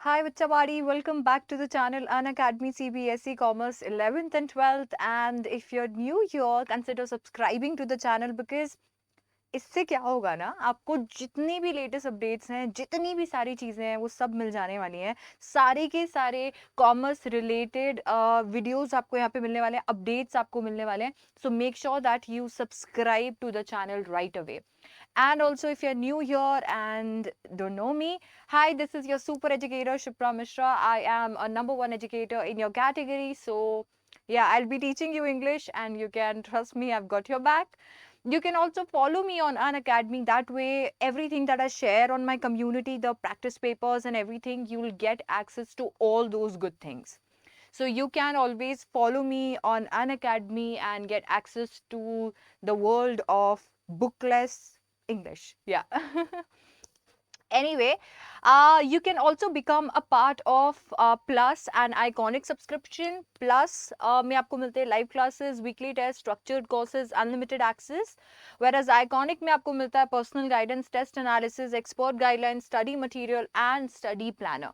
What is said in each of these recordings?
Hi Vachavadi, welcome back to the channel Unacademy CBSE Commerce 11th and 12th. And if you're new here, consider subscribing to the channel because इससे क्या होगा ना, आपको जितनी भी latest updates हैं, जितनी भी सारी चीज़ें हैं, वो सब मिल जाने वाली हैं। सारे के सारे कॉमर्स रिलेटेड वीडियोस आपको यहाँ पे मिलने वाले हैं, अपडेट्स आपको मिलने वाले हैं। So make sure that you subscribe to the channel right away. And also, if you're new here and don't know me, hi, this is your super educator, Shipra Mishra. I am a number one educator in your category. So, yeah, I'll be teaching you English and you can trust me, I've got your back. You can also follow me on Unacademy. That way, everything that I share on my community, the practice papers and everything, you will get access to all those good things. So you can always follow me on Unacademy and get access to the world of bookless English. Yeah. Anyway, you can also become a part of Plus and Iconic subscription. Plus में आपको मिलते हैं live classes, weekly tests, structured courses, unlimited access. Whereas Iconic में आपको मिलता है personal guidance, test analysis, expert guidelines, study material and study planner.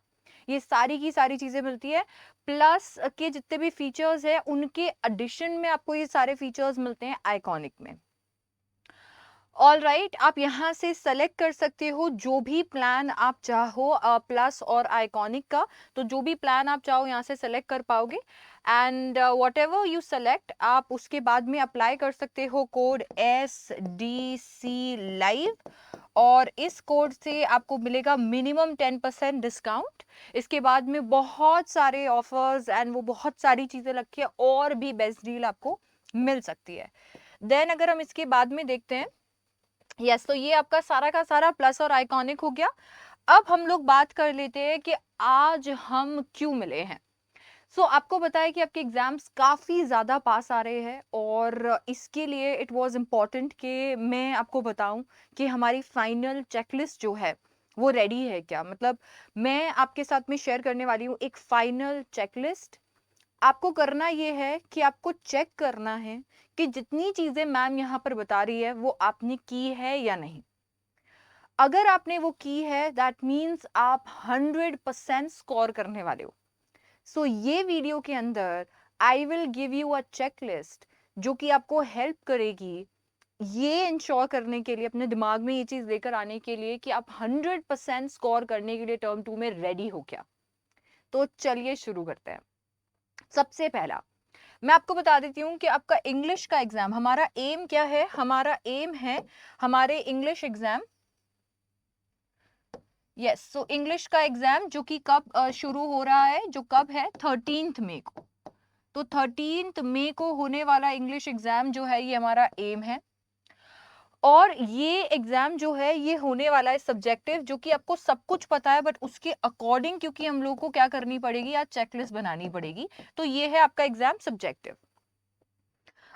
ये सारी की सारी चीज़ें मिलती है. प्लस के जितने भी फीचर्स हैं उनके एडिशन में आपको ये सारे फीचर्स मिलते हैं आइकॉनिक में. ऑल राइट, आप यहाँ से सेलेक्ट कर सकते हो जो भी प्लान आप चाहो प्लस और आइकॉनिक का. तो जो भी प्लान आप चाहो यहाँ से सेलेक्ट कर पाओगे. And what ever you select, आप उसके बाद में अप्लाई कर सकते हो कोड SDC लाइव. और इस कोड से आपको मिलेगा मिनिमम 10% डिस्काउंट. इसके बाद में बहुत सारे ऑफर्स एंड वो बहुत सारी चीज़ें रखी है और भी बेस्ट डील आपको मिल सकती है. देन अगर हम इसके बाद में देखते हैं, यस, तो ये आपका सारा का सारा प्लस और आइकॉनिक हो गया. अब हम लोग बात कर लेते हैं कि आज हम क्यों मिले हैं. आपको पता है कि आपके एग्जाम्स काफ़ी ज़्यादा पास आ रहे हैं और इसके लिए इट वाज इम्पॉर्टेंट कि मैं आपको बताऊं कि हमारी फाइनल चेकलिस्ट जो है वो रेडी है क्या. मतलब मैं आपके साथ में शेयर करने वाली हूँ एक फाइनल चेकलिस्ट. आपको करना ये है कि आपको चेक करना है कि जितनी चीज़ें मैम यहाँ पर बता रही है वो आपने की है या नहीं. अगर आपने वो की है दैट मीन्स आप 100% स्कोर करने वाले हो. ये वीडियो के अंदर I will give you a checklist जो कि आपको हेल्प करेगी ये इंश्योर करने के लिए, अपने दिमाग में ये चीज लेकर आने के लिए कि आप 100% स्कोर करने के लिए टर्म 2 में रेडी हो क्या. तो चलिए शुरू करते हैं. सबसे पहला मैं आपको बता देती हूँ कि आपका इंग्लिश का एग्जाम, हमारा एम क्या है. हमारा एम है हमारे English exam. Yes, so English का एग्जाम जो कि कब शुरू हो रहा है, जो कब है 13 मई को. तो 13 मई को होने वाला इंग्लिश एग्जाम जो है ये हमारा एम है. और ये एग्जाम जो है ये होने वाला है सब्जेक्टिव, जो कि आपको सब कुछ पता है बट उसके अकॉर्डिंग क्योंकि हम लोग को क्या करनी पड़ेगी, आज चेकलिस्ट बनानी पड़ेगी. तो ये है आपका एग्जाम सब्जेक्टिव.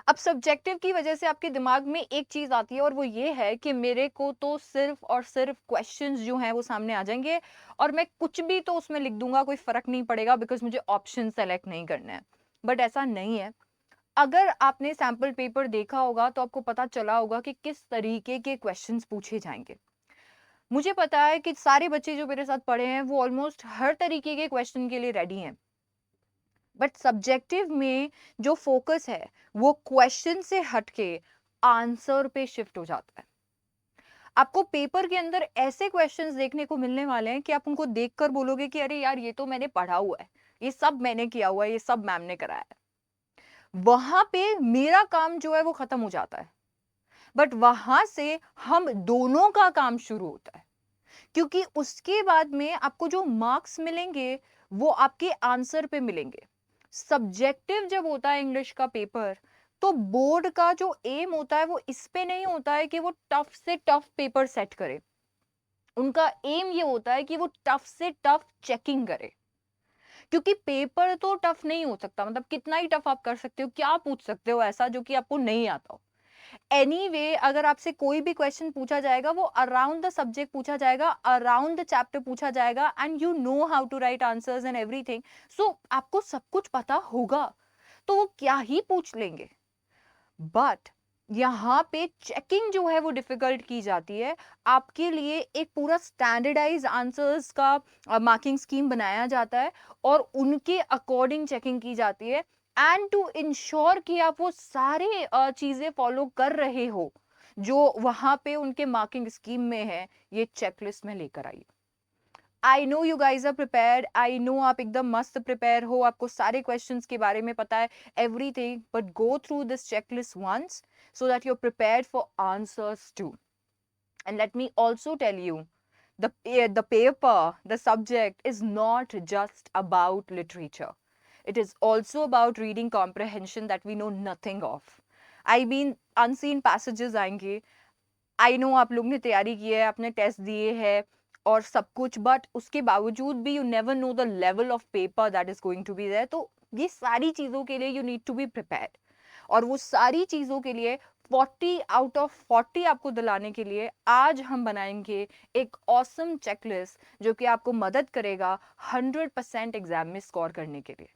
अब सब्जेक्टिव की वजह से आपके दिमाग में एक चीज आती है और वो ये है कि मेरे को तो सिर्फ और सिर्फ क्वेश्चंस जो हैं वो सामने आ जाएंगे और मैं कुछ भी तो उसमें लिख दूंगा, कोई फर्क नहीं पड़ेगा बिकॉज मुझे ऑप्शन सेलेक्ट नहीं करना है. बट ऐसा नहीं है. अगर आपने सैंपल पेपर देखा होगा तो आपको पता चला होगा कि किस तरीके के क्वेश्चंस पूछे जाएंगे. मुझे पता है कि सारे बच्चे जो मेरे साथ पढ़े हैं वो ऑलमोस्ट हर तरीके के क्वेश्चन के लिए रेडी हैं. बट सब्जेक्टिव में जो फोकस है वो क्वेश्चन से हटके आंसर पे शिफ्ट हो जाता है. आपको पेपर के अंदर ऐसे क्वेश्चंस देखने को मिलने वाले हैं कि आप उनको देखकर बोलोगे कि अरे यार ये तो मैंने पढ़ा हुआ है, ये सब मैंने किया हुआ है, ये सब मैम ने कराया है. वहां पे मेरा काम जो है वो खत्म हो जाता है. बट वहां से हम दोनों का काम शुरू होता है क्योंकि उसके बाद में आपको जो मार्क्स मिलेंगे वो आपके आंसर पे मिलेंगे. सब्जेक्टिव जब होता है इंग्लिश का पेपर तो बोर्ड का जो एम होता है वो इस पे नहीं होता है कि वो टफ से टफ पेपर सेट करे. उनका एम ये होता है कि वो टफ से टफ चेकिंग करे. क्योंकि पेपर तो टफ नहीं हो सकता, मतलब कितना ही टफ आप कर सकते हो, क्या पूछ सकते हो ऐसा जो कि आपको नहीं आता हो. एनीवे अगर आपसे कोई भी क्वेश्चन पूछा जाएगा वो अराउंड द सब्जेक्ट पूछा जाएगा, अराउंड द चैप्टर पूछा जाएगा and you know how to write answers and everything. आपको सब कुछ पता होगा तो वो क्या ही पूछ लेंगे. बट यहाँ पे चेकिंग जो है वो डिफिकल्ट की जाती है। आपके लिए एक पूरा स्टैंडर्डाइज आंसर्स का मार्किंग स्कीम बनाया जाता है और उनके अकॉर्डिंग चेकिंग की जाती है, एंड टू इंश्योर कि आप वो सारे चीजें फॉलो कर रहे हो जो वहां पे उनके मार्किंग स्कीम में है, ये चेकलिस्ट में लेकर आइए। I know you guys are prepared, I know आप एकदम मस्त प्रिपेयर हो, आपको सारे क्वेश्चंस के बारे में पता है, everything, but go through this checklist once so that you're prepared for answers too. And let me also tell you, the paper, the subject is not just about literature. It is also about reading comprehension that we know nothing of. I mean, unseen passages आएंगे। आई know आप लोग ने तैयारी की है, आपने test दिए हैं और सब कुछ, बट उसके बावजूद भी you never know the level of paper that is going to be there. तो ये सारी चीज़ों के लिए you need to be prepared, और वो सारी चीज़ों के लिए 40 आउट ऑफ 40 आपको दिलाने के लिए आज हम बनाएंगे एक ऑसम चेकलिस्ट जो कि आपको मदद करेगा 100% एग्जाम में स्कोर करने के लिए।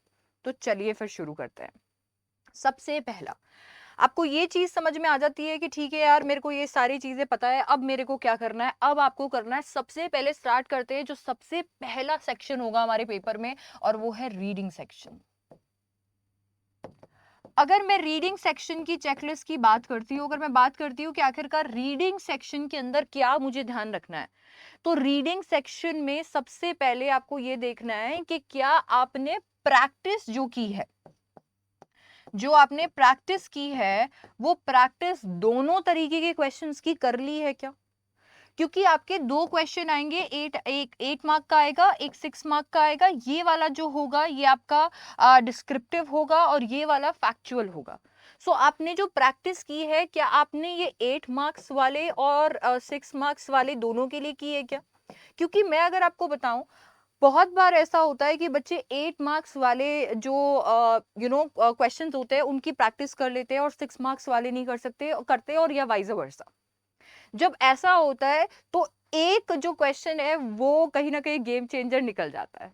तो चलिए फिर शुरू करते हैं। सबसे पहला, आपको ये चीज समझ में आ जाती है कि ठीक है यार, मेरे को ये सारी चीजें पता है, अब मेरे को क्या करना है। अब आपको करना है, सबसे पहले स्टार्ट करते हैं जो सबसे पहला सेक्शन होगा हमारे पेपर में, और वो है रीडिंग सेक्शन। अगर मैं रीडिंग सेक्शन की चेकलिस्ट की बात करती हूँ, अगर मैं बात करती हूँ कि आखिरकार रीडिंग सेक्शन के अंदर क्या मुझे ध्यान रखना है, तो रीडिंग सेक्शन में सबसे पहले आपको ये देखना है कि क्या आपने प्रैक्टिस जो की है, जो आपने प्रैक्टिस की है, वो प्रैक्टिस दोनों तरीके के क्वेश्चंस की कर ली है क्या। क्योंकि आपके दो क्वेश्चन आएंगे, एक 8 मार्क का आएगा, एक 6 मार्क का आएगा। ये वाला जो होगा ये आपका डिस्क्रिप्टिव होगा और ये वाला फैक्चुअल होगा। सो आपने जो प्रैक्टिस की है, क्या आपने ये 8 मार्क्स वाले और 6 मार्क्स वाले दोनों के लिए की है क्या। क्योंकि मैं अगर आपको बताऊं, बहुत बार ऐसा होता है कि बच्चे 8 मार्क्स वाले जो क्वेश्चंस होते हैं उनकी प्रैक्टिस कर लेते हैं और 6 मार्क्स वाले नहीं कर सकते करते, और या वाइस वर्सा। जब ऐसा होता है तो एक जो क्वेश्चन है वो कहीं ना कहीं गेम चेंजर निकल जाता है।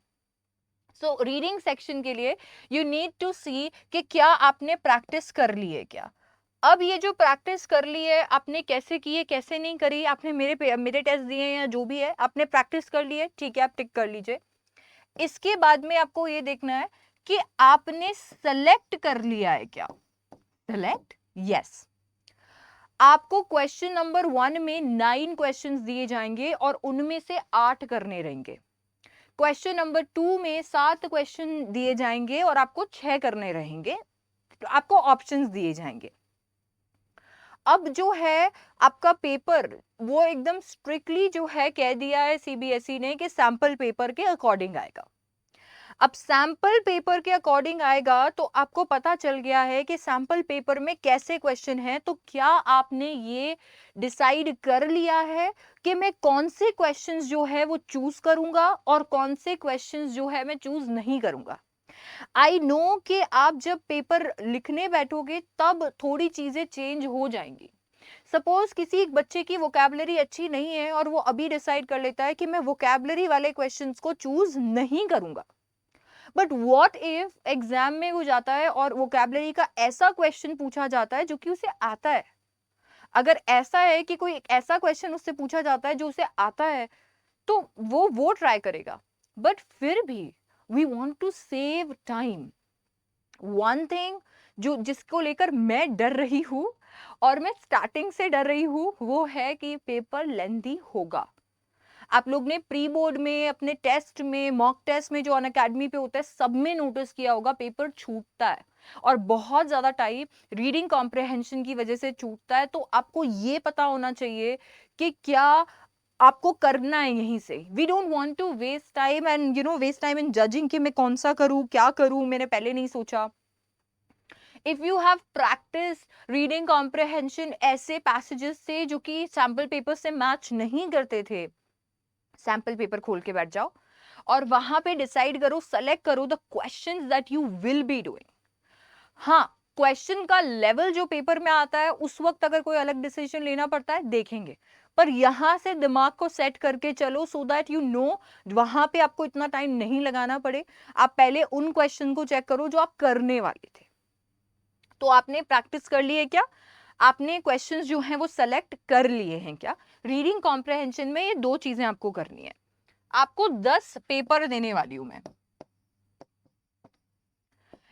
सो रीडिंग सेक्शन के लिए यू नीड टू सी कि क्या आपने प्रैक्टिस कर ली है क्या। अब ये जो प्रैक्टिस कर ली है आपने, कैसे की है कैसे नहीं करी, आपने मेरे टेस्ट दिए हैं या जो भी है, आपने प्रैक्टिस कर ली है, ठीक है, आप टिक कर लीजिए। इसके बाद में आपको ये देखना है कि आपने सेलेक्ट कर लिया है क्या। Select, yes. आपको क्वेश्चन नंबर 1 में 9 क्वेश्चंस दिए जाएंगे और उनमें से 8 करने रहेंगे। क्वेश्चन नंबर 2 में 7 क्वेश्चन दिए जाएंगे और आपको 6 करने रहेंगे। तो आपको ऑप्शंस दिए जाएंगे। अब जो है आपका पेपर, वो एकदम स्ट्रिक्टली जो है कह दिया है सीबीएसई ने कि सैंपल पेपर के अकॉर्डिंग आएगा। अब सैंपल पेपर के अकॉर्डिंग आएगा तो आपको पता चल गया है कि सैंपल पेपर में कैसे क्वेश्चन है। तो क्या आपने ये डिसाइड कर लिया है कि मैं कौन से क्वेश्चंस जो है वो चूज करूंगा और कौन से क्वेश्चंस जो है मैं चूज नहीं करूंगा। आई नो कि आप जब पेपर लिखने बैठोगे तब थोड़ी चीजें चेंज हो जाएंगी। सपोज किसी एक बच्चे की वोकैबुलरी अच्छी नहीं है और वो अभी डिसाइड कर लेता है कि मैं वोकैबुलरी वाले क्वेश्चंस को चूज नहीं करूंगा। बट व्हाट इफ एग्जाम में वो जाता है और वोकैबुलरी का ऐसा क्वेश्चन पूछा जाता है जो कि उसे आता है। अगर ऐसा है कि कोई एक ऐसा क्वेश्चन उससे पूछा जाता है जो उसे आता है, तो वो ट्राई करेगा। बट फिर भी we want to save time. One thing जो जिसको लेकर मैं डर रही हूं और मैं स्टार्टिंग से डर रही हूं, वो है कि पेपर लेंथी होगा। आप लोग ने प्री बोर्ड में, अपने टेस्ट में, मॉक टेस्ट में जो अनअकैडमी पे होता है, सब में नोटिस किया होगा पेपर छूटता है और बहुत ज्यादा टाइम रीडिंग कॉम्प्रिहेंशन की वजह से छूटता है। तो आपको ये पता होना चाहिए कि क्या आपको करना है यहीं से। We don't want to waste time and waste time in judging कि मैं कौन सा करूं, क्या करूं, मैंने पहले नहीं सोचा। If you have practice reading comprehension ऐसे पैसेजेस से जो कि सैम्पल पेपर से मैच नहीं करते थे, सैंपल पेपर खोल के बैठ जाओ और वहां पे डिसाइड करो, सेलेक्ट करो the questions that you will be doing. हाँ, क्वेश्चन का लेवल जो पेपर में आता है उस वक्त अगर कोई अलग डिसीजन लेना पड़ता है देखेंगे, पर यहां से दिमाग को सेट करके चलो सो दैट यू नो वहां पे आपको इतना टाइम नहीं लगाना पड़े। आप पहले उन क्वेश्चन को चेक करो जो आप करने वाले थे। तो आपने प्रैक्टिस कर ली है क्या। आपने क्वेश्चंस जो हैं वो सेलेक्ट कर लिए हैं क्या? रीडिंग कॉम्प्रहेंशन में ये 2 चीजें आपको करनी है। आपको 10 पेपर देने वाली हूं मैं।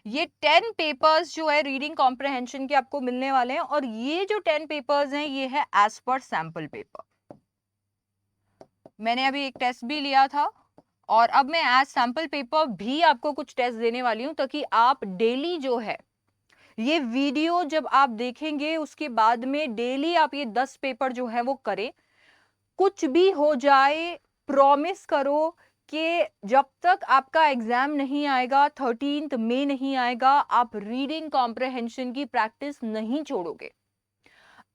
ये 10 पेपर्स जो है रीडिंग कॉम्प्रहेंशन के आपको मिलने वाले हैं, और ये जो 10 पेपर्स हैं ये है एज पर सैंपल पेपर। मैंने अभी एक टेस्ट भी लिया था, और अब मैं एज सैंपल पेपर भी आपको कुछ टेस्ट देने वाली हूं, ताकि आप डेली जो है ये वीडियो जब आप देखेंगे उसके बाद में डेली आप ये 10 पेपर जो है वो करें। कुछ भी हो जाए, प्रॉमिस करो कि जब तक आपका एग्जाम नहीं आएगा, 13 मई नहीं आएगा, आप रीडिंग कॉम्प्रहेंशन की प्रैक्टिस नहीं छोड़ोगे।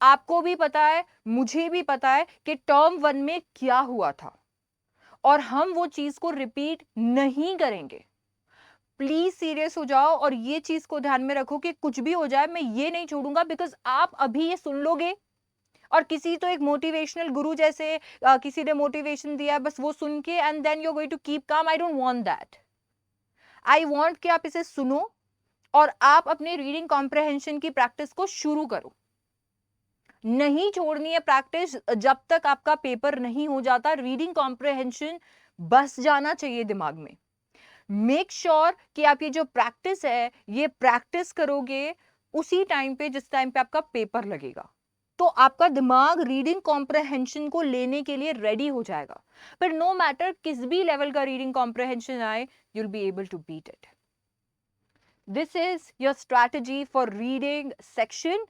आपको भी पता है, मुझे भी पता है कि टर्म 1 में क्या हुआ था, और हम वो चीज को रिपीट नहीं करेंगे। प्लीज सीरियस हो जाओ और ये चीज को ध्यान में रखो कि कुछ भी हो जाए मैं ये नहीं छोड़ूंगा, बिकॉज आप अभी ये सुन लोगे और किसी तो एक मोटिवेशनल गुरु जैसे किसी ने मोटिवेशन दिया बस वो सुन के and then you are going to keep calm. I don't want that. I want कि आप इसे सुनो और आप अपने रीडिंग कॉम्प्रहेंशन की प्रैक्टिस को शुरू करो। नहीं छोड़नी है प्रैक्टिस जब तक आपका पेपर नहीं हो जाता। रीडिंग कॉम्प्रहेंशन बस जाना चाहिए दिमाग में। मेक श्योर कि आप ये जो प्रैक्टिस है ये प्रैक्टिस करोगे उसी टाइम पे जिस टाइम पे आपका पेपर लगेगा, तो आपका दिमाग रीडिंग कॉम्प्रहेंशन को लेने के लिए रेडी हो जाएगा। पर नो मैटर किस भी लेवल का रीडिंग कॉम्प्रहेंशन आए, you will be able to beat it. This is your strategy for reading section.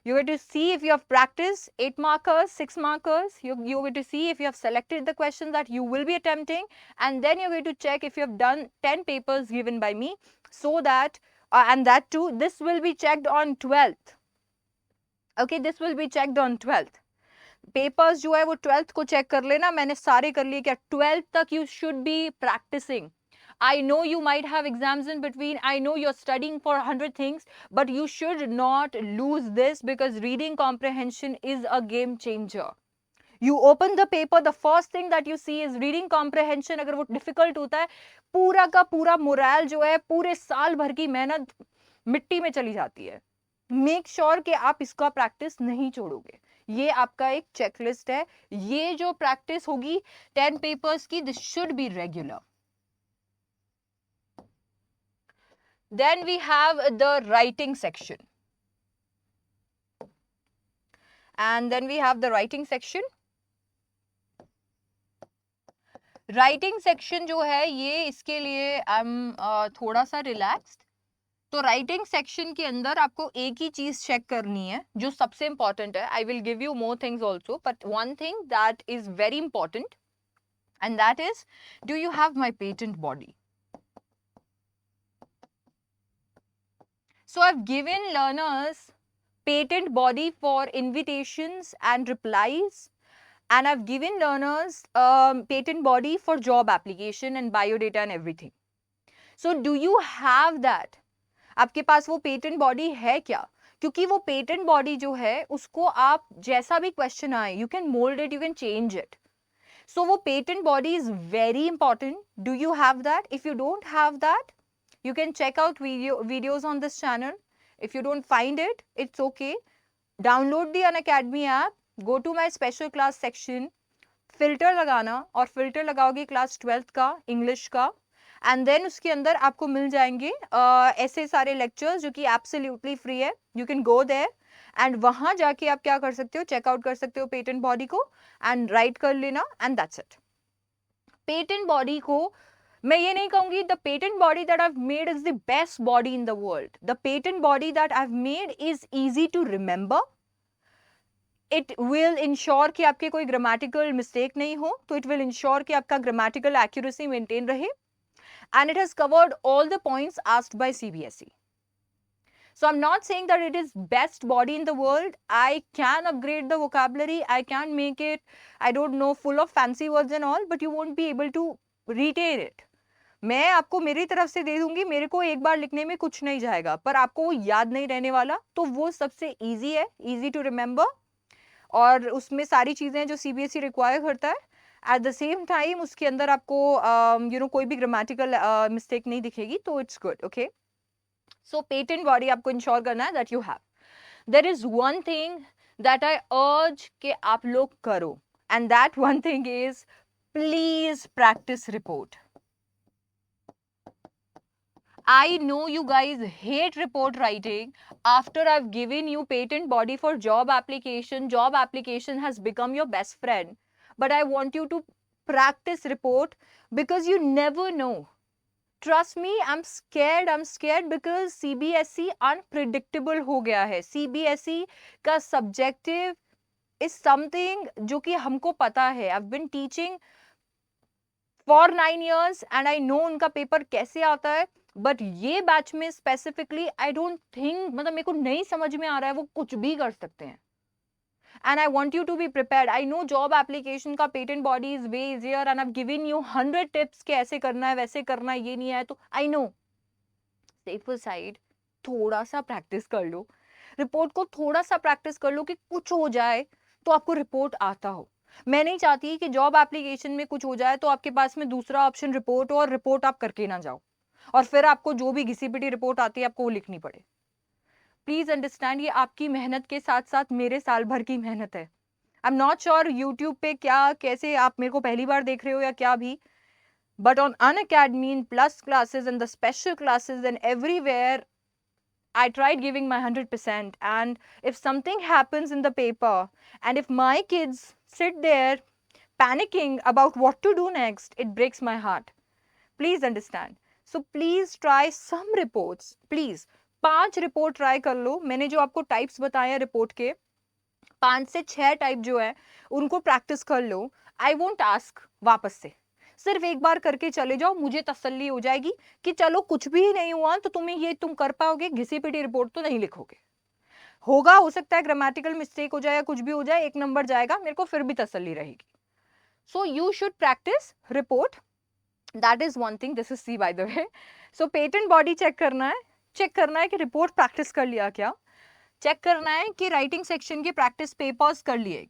You're going to see if you have practiced 8 markers, 6 markers. You're going to see if you have selected the questions that you will be attempting. And then you're going to check if you have done 10 papers given by me. So that, and that too, this will be checked on 12th. Okay, this will be checked on 12th. Papers जो है वो 12th को check कर लेना। मैंने सारे कर लिए क्या? 12th तक you should be practicing. I know you might have exams in between. I know you're studying for 100 things, but you should not lose this because reading comprehension is a game changer. You open the paper, the first thing that you see is reading comprehension. अगर वो difficult होता है, पूरा का पूरा moral जो है, पूरे साल भर की मेहनत मिट्टी में चली जाती है। मेक श्योर कि आप इसका प्रैक्टिस नहीं छोड़ोगे। ये आपका एक चेकलिस्ट है। ये जो प्रैक्टिस होगी 10 पेपर्स की, this should be regular. Then we have the writing section. And then we have the writing section. Writing section जो है ये इसके लिए I'm थोड़ा सा relaxed. तो राइटिंग सेक्शन के अंदर आपको एक ही चीज चेक करनी है जो सबसे इंपॉर्टेंट है। I will give you more things also, but one thing that is very important and that is, do you have my patent body? So I've given learners patent body for invitations and replies, and I've given learners patent body for job application and biodata and everything. So do you have that? आपके पास वो patent body है क्या? क्योंकि वो patent body जो है उसको आप जैसा भी क्वेश्चन आए, you can mould it, you can change it. So वो patent body is very important. Do you have that? If you don't have that, you can check out videos on this channel. If you don't find it, it's okay. Download the Unacademy app, go to my special class section, filter लगाना, और filter लगाओगे class 12th का English का, and then उसके अंदर आपको मिल जाएंगे ऐसे सारे लेक्चर्स जो कि एब्सोल्युटली फ्री है। You can go there and वहां जाके आप क्या कर सकते हो, चेकआउट कर सकते हो पेटेंट बॉडी को एंड राइट कर लेना, and that's it. Patent body को मैं ये नहीं कहूंगी the patent body that I have made is the best body in the world. The patent body that I have made is easy to remember. It will ensure कि आपके कोई grammatical mistake नहीं हो, तो इट विल इंश्योर कि आपका grammatical accuracy maintain रहे, and it has covered all the points asked by CBSE. So I'm not saying that it is best body in the world. I can upgrade the vocabulary, I can make it, I don't know, full of fancy words and all, but you won't be able to retain it. मैं आपको मेरी तरफ से दे दूंगी, मेरे को एक बार लिखने में कुछ नहीं जाएगा, पर आपको वो याद नहीं रहने वाला, तो वो सबसे इजी है, इजी टू रिमेंबर, और उसमें सारी चीजें जो CBSE रिक्वायर करता है। एट द सेम टाइम उसके अंदर आपको कोई भी ग्रामेटिकल मिस्टेक नहीं दिखेगी, तो it's good. Okay, so patent body आपको इंश्योर करना है that you have. there is one thing that I urge कि आप लोग करो, and that one thing is please practice report. I know you guys hate report writing. After I've given you patent body for job application has become your best friend. But I want you to practice report because you never know. Trust me, I'm scared because CBSE unpredictable हो गया है. CBSE का subjective is something जो कि हमको पता है. I've been teaching for 9 years and I know उनका पेपर कैसे आता है. बट ये बैच में स्पेसिफिकली आई डोंट थिंक, मतलब मेरे को नहीं समझ में आ रहा है वो कुछ भी कर सकते हैं. And I want you to be prepared. I know job application का patent body is way easier and I have given you 100 tips कि ऐसे करना है वैसे करना है, ये नहीं है तो आई नो. सेफर साइड थोड़ा सा प्रैक्टिस कर लो, रिपोर्ट को थोड़ा सा प्रैक्टिस कर लो कि कुछ हो जाए तो आपको रिपोर्ट आता हो. मैं नहीं चाहती कि जॉब एप्लीकेशन में कुछ हो जाए तो आपके पास में दूसरा ऑप्शन रिपोर्ट हो और रिपोर्ट आप करके ना जाओ और फिर आपको जो भी घिसी पिटी रिपोर्ट आती है आपको वो लिखनी पड़े. प्लीज अंडरस्टैंड, ये आपकी मेहनत के साथ साथ मेरे साल भर की मेहनत है. I am not sure YouTube पे क्या कैसे आप मेरे को पहली बार देख रहे हो या क्या भी, but on Unacademy, in plus classes and the special classes and everywhere I tried giving my 100%, and if something happens in the paper and if my kids sit there panicking about what to do next, it breaks my heart. Please understand. So please try some reports. Please 5 report try कर लो. मैंने जो आपको types बताए हैं report के, 5 से 6 type जो है उनको प्रैक्टिस कर लो. आई वोंट आस्क वापस से, सिर्फ एक बार करके चले जाओ, मुझे तसल्ली हो जाएगी कि चलो कुछ भी नहीं हुआ तो तुम कर पाओगे, घिसी पिटी रिपोर्ट तो नहीं लिखोगे. होगा, हो सकता है ग्रामेटिकल मिस्टेक हो जाए या कुछ भी हो जाए, 1 नंबर जाएगा, मेरे को फिर भी तसल्ली रहेगी. So you should practice report. That is one thing. This is C by the way. So patent body check करना है कि रिपोर्ट प्रैक्टिस कर लिया क्या, चेक करना है कि राइटिंग सेक्शन के प्रैक्टिस पेपर्स कर लिए.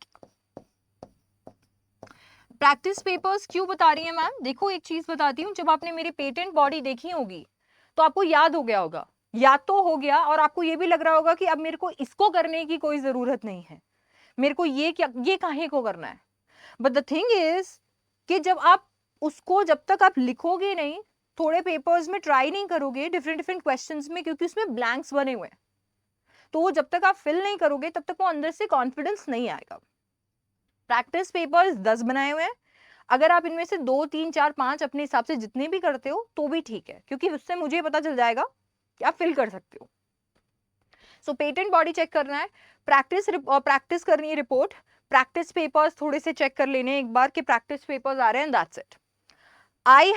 प्रैक्टिस पेपर्स क्यों बता रही है मैम? देखो एक चीज बताती हूँ, जब आपने मेरी पेटेंट बॉडी देखी होगी तो आपको याद हो गया होगा, याद तो हो गया, और आपको ये भी लग रहा होगा कि अब मेरे को इसको करने की कोई जरूरत नहीं है, मेरे को ये काहे को करना है. बट द थिंग इज कि जब आप उसको, जब तक आप लिखोगे नहीं, थोड़े पेपर्स में ट्राई नहीं करोगे डिफरेंट क्वेश्चंस में, क्योंकि उसमें ब्लैंक्स बने हुए हैं, तो वो जब तक आप फिल नहीं करोगे तब तक वो अंदर से कॉन्फिडेंस नहीं आएगा. प्रैक्टिस पेपर्स 10 बनाए हुए हैं, अगर आप इनमें से 2, 3, 4, 5 अपने हिसाब से जितने भी करते हो तो भी ठीक है, क्योंकि उससे मुझे पता चल जाएगा कि आप फिल कर सकते हो. सो पेटेंट बॉडी चेक करना है, प्रैक्टिस करनी है रिपोर्ट, प्रैक्टिस पेपर्स थोड़े से चेक कर लेने एक बार कि प्रैक्टिस पेपर्स आ रहे हैं. That's it. I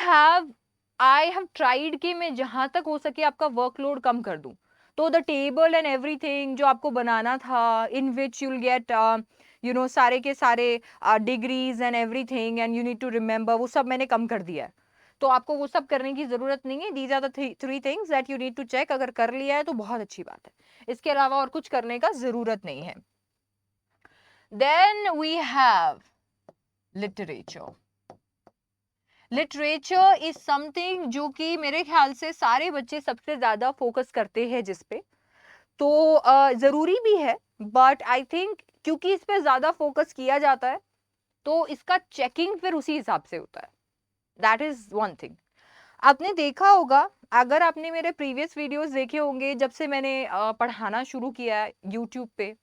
have tried कि मैं जहां तक हो सके आपका वर्कलोड कम कर दूं. तो द टेबल एंड एवरीथिंग जो आपको बनाना था, इन विच यूल गेट सारे के सारे degrees and everything and you need to remember, वो सब मैंने कम कर दिया है. तो आपको वो सब करने की जरूरत नहीं है. These are the 3 things that you need to check. अगर कर लिया है तो बहुत अच्छी बात है, इसके अलावा और कुछ करने का जरूरत नहीं है. Then we have literature. Literature is something जो कि मेरे ख्याल से सारे बच्चे सबसे ज्यादा फोकस करते हैं जिस पे, तो जरूरी भी है, बट आई थिंक क्योंकि इस पे ज्यादा फोकस किया जाता है तो इसका चेकिंग फिर उसी हिसाब से होता है. That is one thing. आपने देखा होगा, अगर आपने मेरे प्रीवियस वीडियोस देखे होंगे, जब से मैंने पढ़ाना शुरू किया है यूट्यूब पे,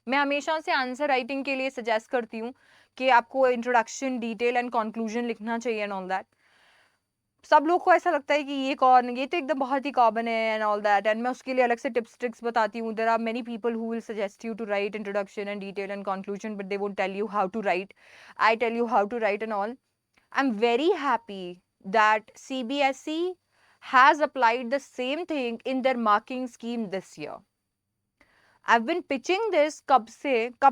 मैं हमेशा से आंसर राइटिंग के लिए सजेस्ट करती हूँ कि आपको इंट्रोडक्शन, डिटेल एंड कंक्लूजन लिखना चाहिए एंड ऑल दैट. सब लोग को ऐसा लगता है कि ये तो एकदम बहुत ही कॉमन है एंड ऑल दैट, एंड मैं उसके लिए अलग से टिप्स ट्रिक्स बताती हूँ. There are many people who will suggest you to write introduction and detail and conclusion, but they won't tell you how to write. I tell you how to write and all. I am very happy that CBSE has applied the same thing in their marking scheme this year. I've been pitching this कब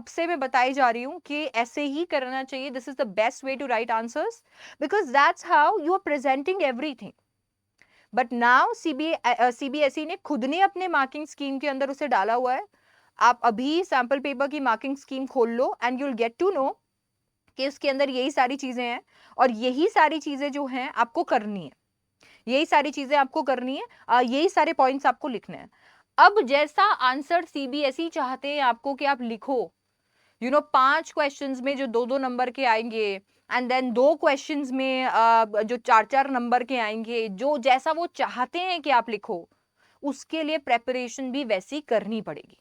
से मैं बताई जा रही हूँ कि ऐसे ही करना चाहिए. This is the best way to write answers because that's how you are presenting everything. But now CBSE ने खुद ने अपने मार्किंग स्कीम के अंदर उसे डाला हुआ है. आप अभी सैम्पल पेपर की मार्किंग स्कीम खोल लो and you'll get to know कि उसके अंदर यही सारी चीजें हैं और यही सारी चीजें जो हैं आपको करनी है, यही सारी चीजें आपको करनी है, यही सारे पॉइंट्स आपको लिखने हैं. अब जैसा आंसर सीबीएसई चाहते हैं आपको कि आप लिखो, 5 क्वेश्चंस में जो 2-2 नंबर के आएंगे, एंड देन 2 क्वेश्चंस में जो 4-4 नंबर के आएंगे, जो जैसा वो चाहते हैं कि आप लिखो, उसके लिए प्रेपरेशन भी वैसी करनी पड़ेगी।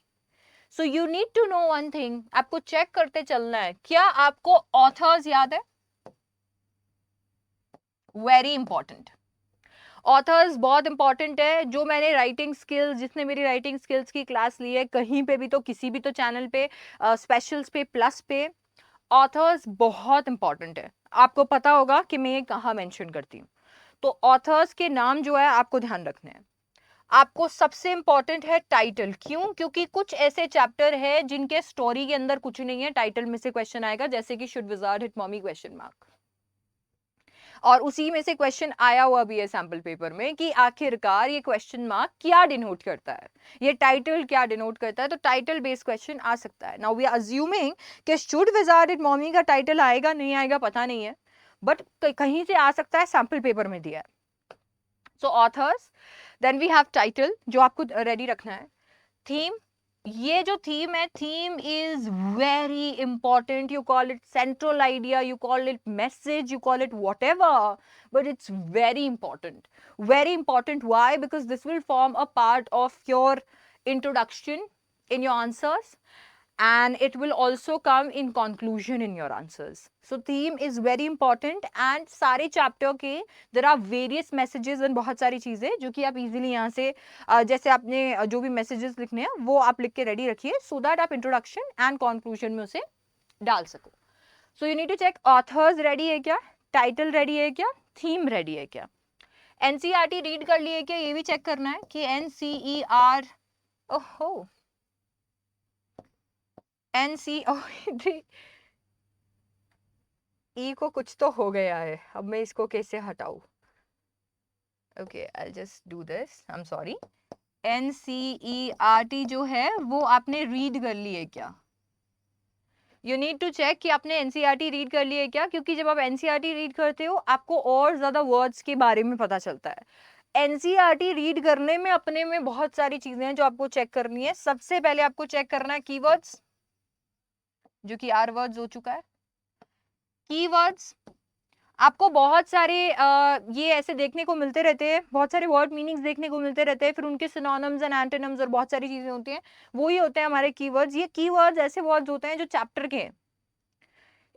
So you need to know one thing, आपको चेक करते चलना है, क्या आपको ऑथर्स याद है? वेरी इंपॉर्टेंट, ऑथर्स बहुत इंपॉर्टेंट है। जो मैंने राइटिंग स्किल्स, जिसने मेरी राइटिंग स्किल्स की क्लास ली है कहीं पे भी, तो किसी भी तो चैनल पे, स्पेशल्स पे, प्लस पे, ऑथर्स बहुत इंपॉर्टेंट है। आपको पता होगा कि मैं ये कहाँ मेंशन करती हूँ। तो ऑथर्स के नाम जो है आपको ध्यान रखने हैं। आपको सबसे इंपॉर्टेंट है टाइटल। क्यों? क्योंकि कुछ ऐसे चैप्टर है जिनके स्टोरी के अंदर कुछ नहीं है, टाइटल में से क्वेश्चन आएगा, जैसे कि should wizard hit mommy question mark, और उसी में से क्वेश्चन आया हुआ भी है सैंपल पेपर में कि आखिरकार ये क्वेश्चन मार्क क्या डिनोट करता है, ये टाइटल क्या डिनोट करता है। तो टाइटल बेस्ड क्वेश्चन आ सकता है। नाउ वी आर अज्यूमिंग कि शुड विजार्ड इट मॉमी का टाइटल आएगा नहीं आएगा पता नहीं है, बट कहीं से आ सकता है, सैंपल पेपर में दिया है। So authors, then we have title जो आपको रेडी रखना है। थीम, ये जो थीम है, theme is very important. You call it central idea, you call it message, you call it whatever, but it's very important. Very important, why? Because this will form a part of your introduction in your answers, and it will also come in conclusion in your answers. So theme is very important, and सारे chapter के there are various messages and बहुत सारी चीजें जो कि आप easily यहाँ से जैसे आपने जो भी messages लिखने हैं वो आप लिख के ready रखिए, so that आप introduction and conclusion में उसे डाल सको। So you need to check authors ready है क्या, title ready है क्या, theme ready है क्या, NCERT read कर लिए क्या, ये भी check करना है कि NCERT, ओहो NCERT ई को कुछ तो हो गया है, अब मैं इसको कैसे हटाऊं? Okay, I just do this, I am sorry. NCERT जो है वो आपने रीड कर ली है क्या? यू नीड टू चेक कि आपने NCERT रीड कर ली है क्या, क्योंकि जब आप NCERT रीड करते हो आपको और ज्यादा वर्ड्स के बारे में पता चलता है। NCERT रीड करने में अपने में बहुत सारी चीजें हैं जो आपको चेक करनी है। सबसे पहले आपको चेक करना है कीवर्ड्स, जो कि आर वर्ड्स हो चुका है। कीवर्ड्स, आपको बहुत सारे ये ऐसे देखने को मिलते रहते हैं, बहुत सारे वर्ड मीनिंग्स देखने को मिलते रहते हैं, फिर उनके सिनोनिम्स एंड एंटोनिम्स और बहुत सारी चीजें होती हैं, वो ही होते हैं हमारे कीवर्ड्स। ये कीवर्ड्स ऐसे वर्ड्स होते हैं जो चैप्टर के हैं,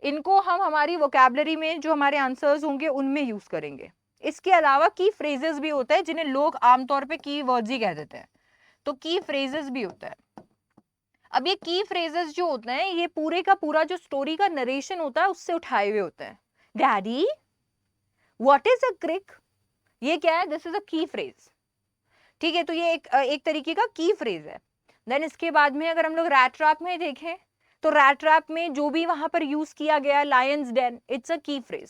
इनको हम हमारी वोकैबुलरी में जो हमारे आंसर्स होंगे उनमें यूज करेंगे। इसके अलावा की फ्रेजेस भी होता है जिन्हें लोग आमतौर पे की वर्ड्स ही कह देते हैं, तो की फ्रेजेस भी होता है। अब ये की फ्रेजेस जो होते हैं ये पूरे का पूरा जो स्टोरी का नरेशन होता है उससे उठाए हुए होते हैं। डैडी व्हाट इज अ क्रिक, ये क्या है? This is a key phrase. ठीक है, तो ये एक तरीके का की फ्रेज है। देन इसके बाद में अगर हम लोग रैट ट्रैप में देखें तो रैट ट्रैप में जो भी वहां पर यूज किया गया Lions Dane, it's a key phrase.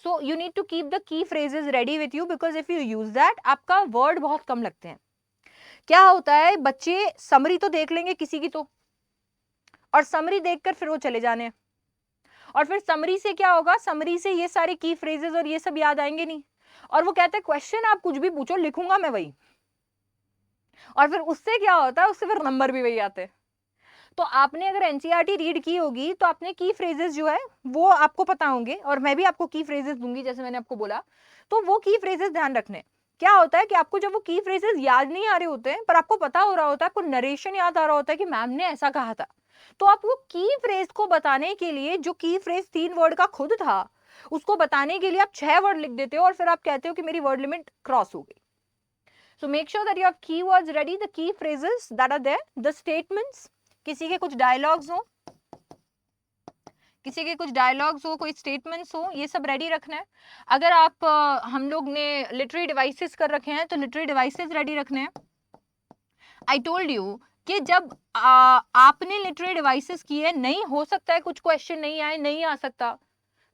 So you need to keep the key phrases ready with you, because if you use that आपका वर्ड बहुत कम लगते हैं। क्या होता है, बच्चे समरी तो देख लेंगे किसी की तो, और समरी देखकर फिर वो चले जाने हैं, और फिर समरी से क्या होगा, समरी से ये सारे की फ्रेजेस और ये सब याद आएंगे नहीं, और वो कहते हैं क्वेश्चन आप कुछ भी पूछो लिखूंगा मैं वही, और फिर उससे क्या होता है, उससे फिर नंबर भी वही आते हैं। तो आपने अगर एनसीईआरटी रीड की होगी तो आपने की फ्रेजेस जो है वो आपको पता होंगे, और मैं भी आपको की फ्रेजेस दूंगी जैसे मैंने आपको बोला। तो वो की फ्रेजेस ध्यान रखने। क्या होता है कि आपको जब वो की फ्रेजेस याद नहीं आ रहे होते हैं पर आपको पता हो रहा होता है, आपको नरेशन याद आ रहा होता है कि मैम ने ऐसा कहा था, तो आप वो की फ्रेज को बताने के लिए, जो की फ्रेज 3 वर्ड का खुद था, उसको बताने के लिए आप 6 वर्ड लिख देते हो और फिर आप कहते हो कि मेरी वर्ड लिमिट क्रॉस हो गई। So make sure that you have keywords ready, the key phrases that are there, the statements, किसी के कुछ डायलॉग्स हो, किसी के कुछ डायलॉग्स हो, कोई स्टेटमेंट्स हो, ये सब रेडी रखना है। अगर आप हम लोग ने लिटरेरी डिवाइसेस कर रखे हैं तो लिटरेरी डिवाइसेस रेडी रखने हैं। आई टोल्ड यू कि जब आपने लिटरेरी डिवाइसेस किए, नहीं हो सकता है कुछ क्वेश्चन नहीं आए, नहीं आ सकता,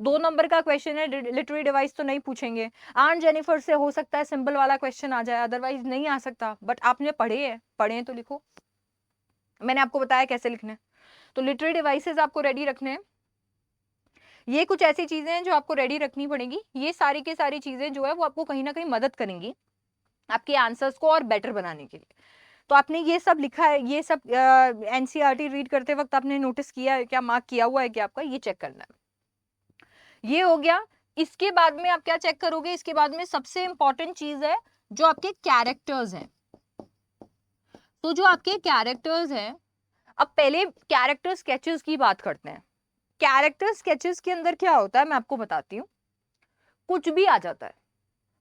2 नंबर का क्वेश्चन है, लिटरेरी डिवाइस तो नहीं पूछेंगे। आंट जेनिफर से हो सकता है सिंपल वाला क्वेश्चन आ जाए, अदरवाइज नहीं आ सकता। बट आपने पढ़े हैं तो लिखो, मैंने आपको बताया कैसे लिखना है। तो लिटरेरी डिवाइसेस आपको रेडी रखने हैं। ये कुछ ऐसी चीजें हैं जो आपको रेडी रखनी पड़ेगी। ये सारी की सारी चीजें जो है वो आपको कहीं ना कहीं मदद करेंगी आपके आंसर्स को और बेटर बनाने के लिए। तो आपने ये सब लिखा है, ये सब एनसीईआरटी रीड करते वक्त आपने नोटिस किया है क्या, मार्क किया हुआ है क्या आपका, ये चेक करना है। ये हो गया। इसके बाद में आप क्या चेक करोगे, इसके बाद में सबसे इंपॉर्टेंट चीज है जो आपके कैरेक्टर्स हैं। तो जो आपके कैरेक्टर्स हैं, अब पहले कैरेक्टर स्केचेस की बात करते हैं। कैरेक्टर स्केचेस के अंदर क्या होता है मैं आपको बताती हूँ। कुछ भी आ जाता है,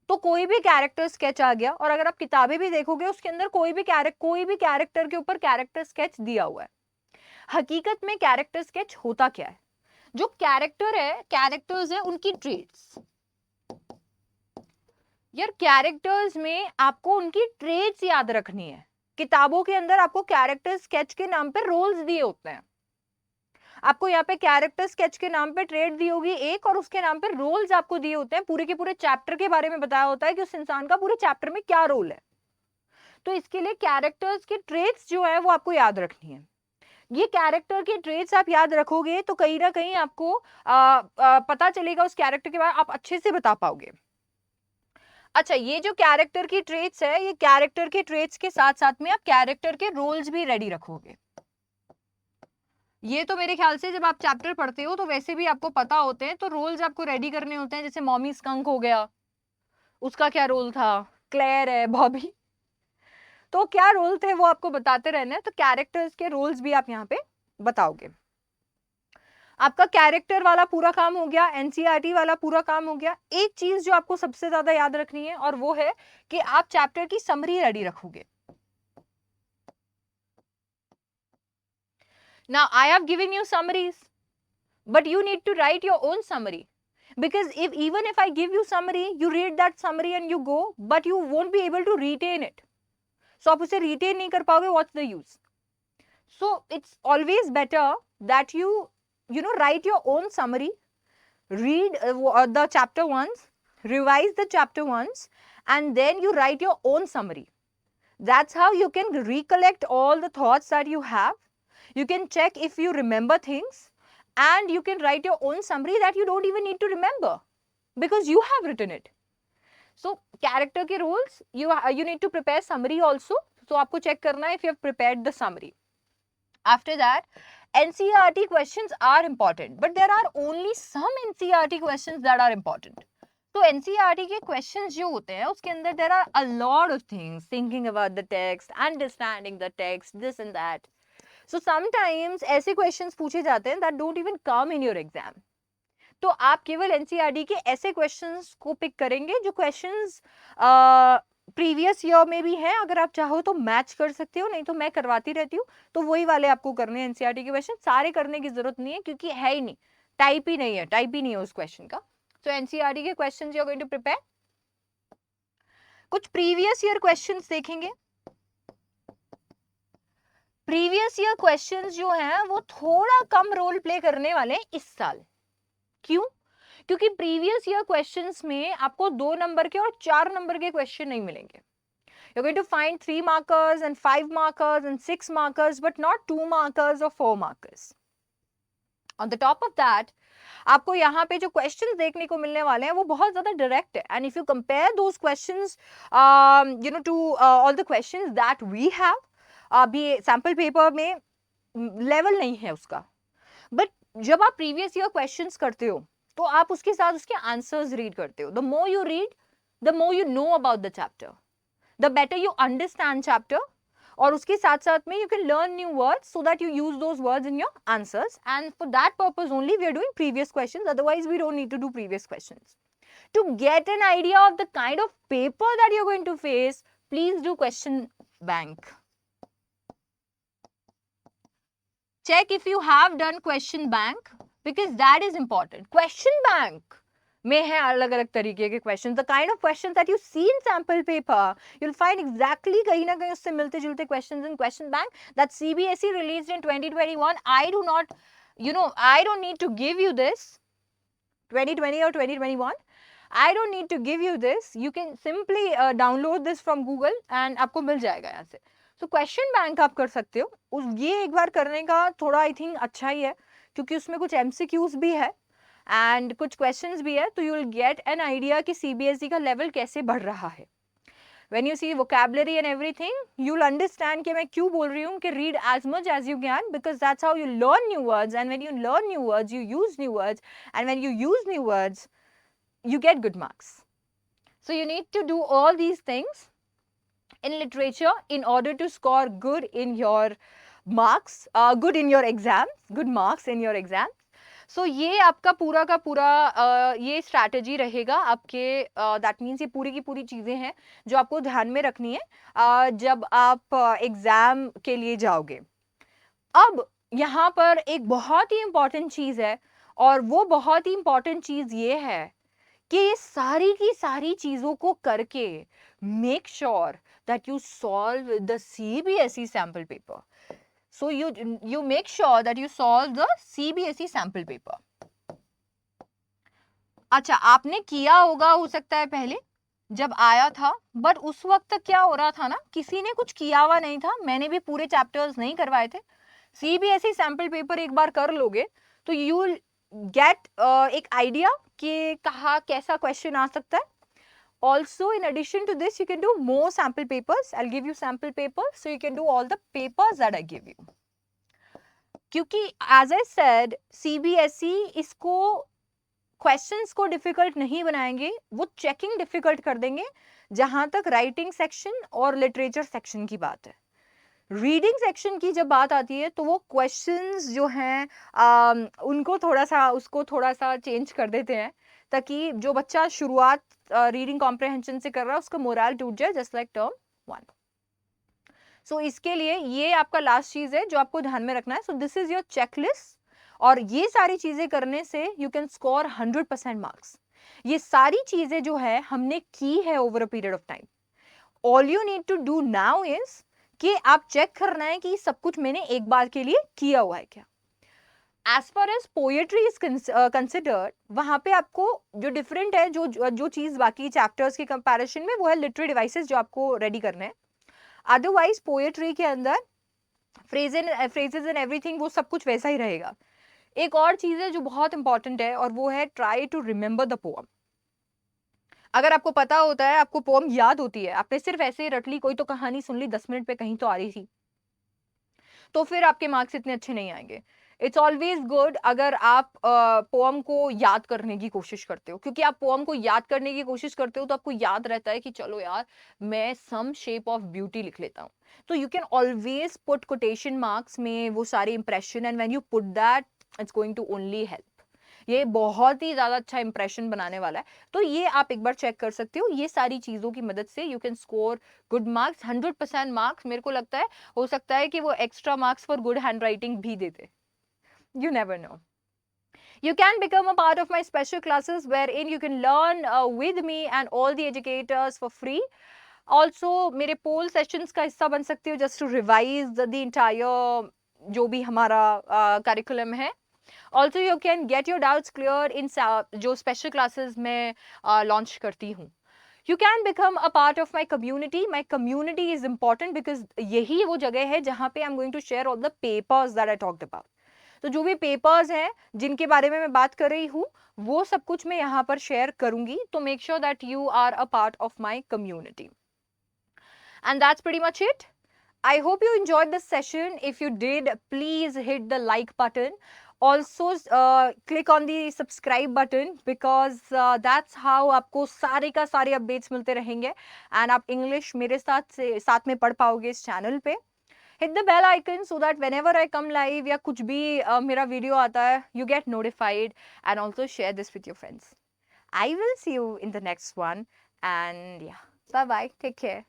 तो कोई भी कैरेक्टर स्केच आ गया, और अगर आप किताबें भी देखोगे उसके अंदर कोई भी कैरेक्टर के ऊपर कैरेक्टर स्केच दिया हुआ है। हकीकत में कैरेक्टर स्केच होता क्या है, जो कैरेक्टर है, कैरेक्टर्स है उनकी ट्रेट्स। यार कैरेक्टर्स में आपको उनकी ट्रेट्स याद रखनी है। किताबों के अंदर आपको कैरेक्टर स्केच के नाम पे रोल्स दिए होते हैं, आपको यहाँ पे कैरेक्टर स्केच के नाम पे ट्रेड दी होगी एक, और उसके नाम पे रोल्स आपको दिए होते हैं, पूरे के पूरे चैप्टर के बारे में बताया होता है कि उस इंसान का पूरे चैप्टर में क्या रोल है। तो इसके लिए कैरेक्टर्स के ट्रेड्स जो है वो आपको याद रखनी है। ये कैरेक्टर के ट्रेड्स आप याद रखोगे तो कहीं ना कहीं आपको पता चलेगा उस कैरेक्टर के बारे में, आप अच्छे से बता पाओगे। अच्छा, ये जो कैरेक्टर की ट्रेड्स है, ये कैरेक्टर के ट्रेड्स के साथ साथ में आप कैरेक्टर के रोल्स भी रेडी रखोगे। ये तो मेरे ख्याल से जब आप चैप्टर पढ़ते हो तो वैसे भी आपको पता होते हैं, तो रोल्स आपको रेडी करने होते हैं। जैसे मॉमी स्कंक हो गया, उसका क्या रोल था, क्लेयर है, बॉबी, तो क्या रोल थे वो आपको बताते रहना है। तो कैरेक्टर्स के रोल्स भी आप यहाँ पे बताओगे। आपका कैरेक्टर वाला पूरा काम हो गया, एनसीईआरटी वाला पूरा काम हो गया। एक चीज जो आपको सबसे ज्यादा याद रखनी है और वो है कि आप चैप्टर की समरी रेडी रखोगे। Now I have given you summaries, but you need to write your own summary, because even if I give you summary, you read that summary and you go, but you won't be able to retain it. So आप उसे retain नहीं कर पाओगे, what's the use? So it's always better that you know write your own summary, read the chapter once, revise the chapter once, and then you write your own summary. That's how you can recollect all the thoughts that you have. You can check if you remember things, and you can write your own summary that you don't even need to remember because you have written it. So character ke roles, you need to prepare summary also. So aapko check karna hai if you have prepared the summary. After that, NCERT questions are important, but there are only some NCERT questions that are important. तो NCERT के questions जो होते हैं उसके अंदर there are a lot of things, thinking about the text, understanding the text, this and that. So sometimes ऐसे questions पूछे जाते हैं that don't even come in your exam. तो आप केवल NCERT के ऐसे questions को पिक करेंगे जो questions प्रीवियस ईयर में भी हैं। अगर आप चाहो तो मैच कर सकते हो, नहीं तो मैं करवाती रहती हूँ, तो वही वाले आपको करने हैं। NCERT के क्वेश्चन सारे करने की जरूरत नहीं है क्योंकि है ही नहीं, टाइप ही नहीं है उस क्वेश्चन का। तो NCERT के question you are going to prepare. कुछ प्रीवियस ईयर क्वेश्चंस देखेंगे। प्रीवियस ईयर क्वेश्चंस जो हैं वो थोड़ा कम रोल प्ले करने वाले हैं इस साल। क्यों? क्योंकि प्रीवियस ईयर क्वेश्चंस में आपको 2 नंबर के और 4 नंबर के क्वेश्चन नहीं मिलेंगे। You're going to find 3 markers and 5 markers and 6 markers, but not 2 markers or 4 markers. On the top of that, आपको यहाँ पे जो क्वेश्चंस देखने को मिलने वाले हैं वो बहुत ज्यादा डायरेक्ट है। And if you compare those questions to all the questions that we have, अभी सैंपल पेपर में लेवल नहीं है उसका, बट जब आप प्रीवियस ईयर क्वेश्चंस करते हो तो आप उसके साथ उसके आंसर्स रीड करते हो। The more you read, the more you know about the chapter, the better you understand chapter, और उसके साथ साथ में you can learn new words so that you use those words in your answers, and for that purpose only we are doing previous questions. Otherwise we don't need to do previous questions. To get an idea of the kind of paper that you're going to face, please do question bank. Check if you have done question bank, because that is important. Question bank में है अलग अलग तरीके के question. The kind of question that you see in sample paper, you'll find exactly कहीं ना कहीं उससे मिलते जुलते questions in question bank that CBSE released in 2021. I do not, I don't need to give you this 2020 or 2021. I don't need to give you this. You can simply download this from Google and आपको मिल जाएगा यहाँ से। So question bank आप कर सकते हो। ये एक बार करने का थोड़ा आई थिंक अच्छा ही है क्योंकि उसमें कुछ MCQs भी है एंड कुछ क्वेश्चंस भी है, तो you will get an idea कि CBSE का लेवल कैसे बढ़ रहा है। When you see vocabulary and everything, you'll understand कि मैं क्यों बोल रही हूँ कि read as much as you can, because that's how you learn new words, and when you learn new words, you use new words, and when you use new words, you get good marks. So you need to do all these things in literature in order to score good in your marks, good in your exams, good marks in your exams. So ये आपका पूरा का पूरा ये strategy रहेगा आपके, that means ये पूरी की पूरी चीज़ें हैं जो आपको ध्यान में रखनी है जब आप एग्ज़ाम के लिए जाओगे. अब यहाँ पर एक बहुत ही इम्पॉर्टेंट चीज़ है, और वो बहुत ही इम्पॉर्टेंट चीज़ ये है कि ये सारी की सारी चीज़ों को करके make sure that you solve the CBSE sample paper. So you make sure that you solve the CBSE sample paper. अच्छा, आपने किया होगा हो सकता है पहले जब आया था, बट उस वक्त तक क्या हो रहा था ना, किसी ने कुछ किया हुआ नहीं था, मैंने भी पूरे चैप्टर्स नहीं करवाए थे. CBSE सैम्पल पेपर एक बार कर लोगे तो यू विल गेट एक आइडिया कि कहाँ कैसा क्वेश्चन आ सकता है. Also, in addition to this, you can do more sample papers. I'll give you sample papers, so you can do all the papers that I give you. क्योंकि as I said, CBSE इसको questions को difficult नहीं बनाएंगे, वो checking difficult कर देंगे जहां तक राइटिंग सेक्शन और लिटरेचर सेक्शन की बात है. रीडिंग सेक्शन की जब बात आती है तो वो क्वेश्चंस जो हैं उनको थोड़ा सा चेंज कर देते हैं ताकि जो बच्चा शुरुआत रीडिंग कॉम्प्रहेंशन से कर रहा है उसका मोरल टूट जाए, जस्ट लाइक टर्म 1. सो इसके लिए ये आपका लास्ट चीज है जो आपको ध्यान में रखना है. So this is your checklist, और ये सारी चीजें करने से यू कैन स्कोर 100% मार्क्स. ये सारी चीजें जो है हमने की है over a period of time. All you need to do now is कि आप चेक करना है कि सब कुछ मैंने एक बार के लिए किया हुआ है क्या. As far as poetry is considered, वहां पे आपको जो डिफरेंट है, जो चीज बाकी चैप्टर्स के कंपैरिजन में, वो है लिटरेरी डिवाइसेस जो आपको रेडी करने हैं. अदरवाइज पोएट्री के अंदर फ्रेजेस एंड एवरीथिंग वो सब कुछ वैसा ही रहेगा. एक और चीज है जो बहुत इंपॉर्टेंट है, और वो है try to remember the poem. अगर आपको पता होता है, आपको पोएम याद होती है, आपने सिर्फ ऐसे ही रट ली, कोई तो कहानी सुन ली 10 मिनट पे कहीं तो आ रही थी, तो फिर आपके मार्क्स इतने अच्छे नहीं आएंगे. इट्स ऑलवेज गुड अगर आप पोएम को याद करने की कोशिश करते हो, क्योंकि आप पोएम को याद करने की कोशिश करते हो तो आपको याद रहता है कि चलो यार मैं सम शेप ऑफ ब्यूटी लिख लेता हूँ. तो you can always put quotation marks में वो सारे impression, and when you put that it's going to only help. ये बहुत ही ज्यादा अच्छा इंप्रेशन बनाने वाला है. तो ये आप एक बार चेक कर सकते हो. ये सारी चीजों की मदद से you can score good marks, 100% marks. मेरे को लगता है हो सकता है कि वो extra marks for good hand writing भी देते. You never know. You can become a part of my special classes wherein you can learn with me and all the educators for free. Also, मेरे poll sessions का हिस्सा बन सकते हो just to revise the entire जो भी हमारा curriculum है. Also, you can get your doubts cleared in जो special classes मैं launch करती हूँ. You can become a part of my community. My community is important because यही वो जगह है जहाँ पे I'm going to share all the papers that I talked about. तो जो भी पेपर्स हैं जिनके बारे में मैं बात कर रही हूँ वो सब कुछ मैं यहाँ पर शेयर करूंगी. तो make sure that you are a part of my community. And that's pretty much it. I hope you enjoyed this session. If you did, please hit the like button. Also, click on the subscribe button because that's how आपको सारे का सारे updates मिलते रहेंगे and आप English मेरे साथ में पढ़ पाओगे इस चैनल पे. Hit the bell icon so that whenever I come live या कुछ भी मेरा वीडियो आता है, you get notified, and also share this with your friends. I will see you in the next one, and yeah, bye bye, take care.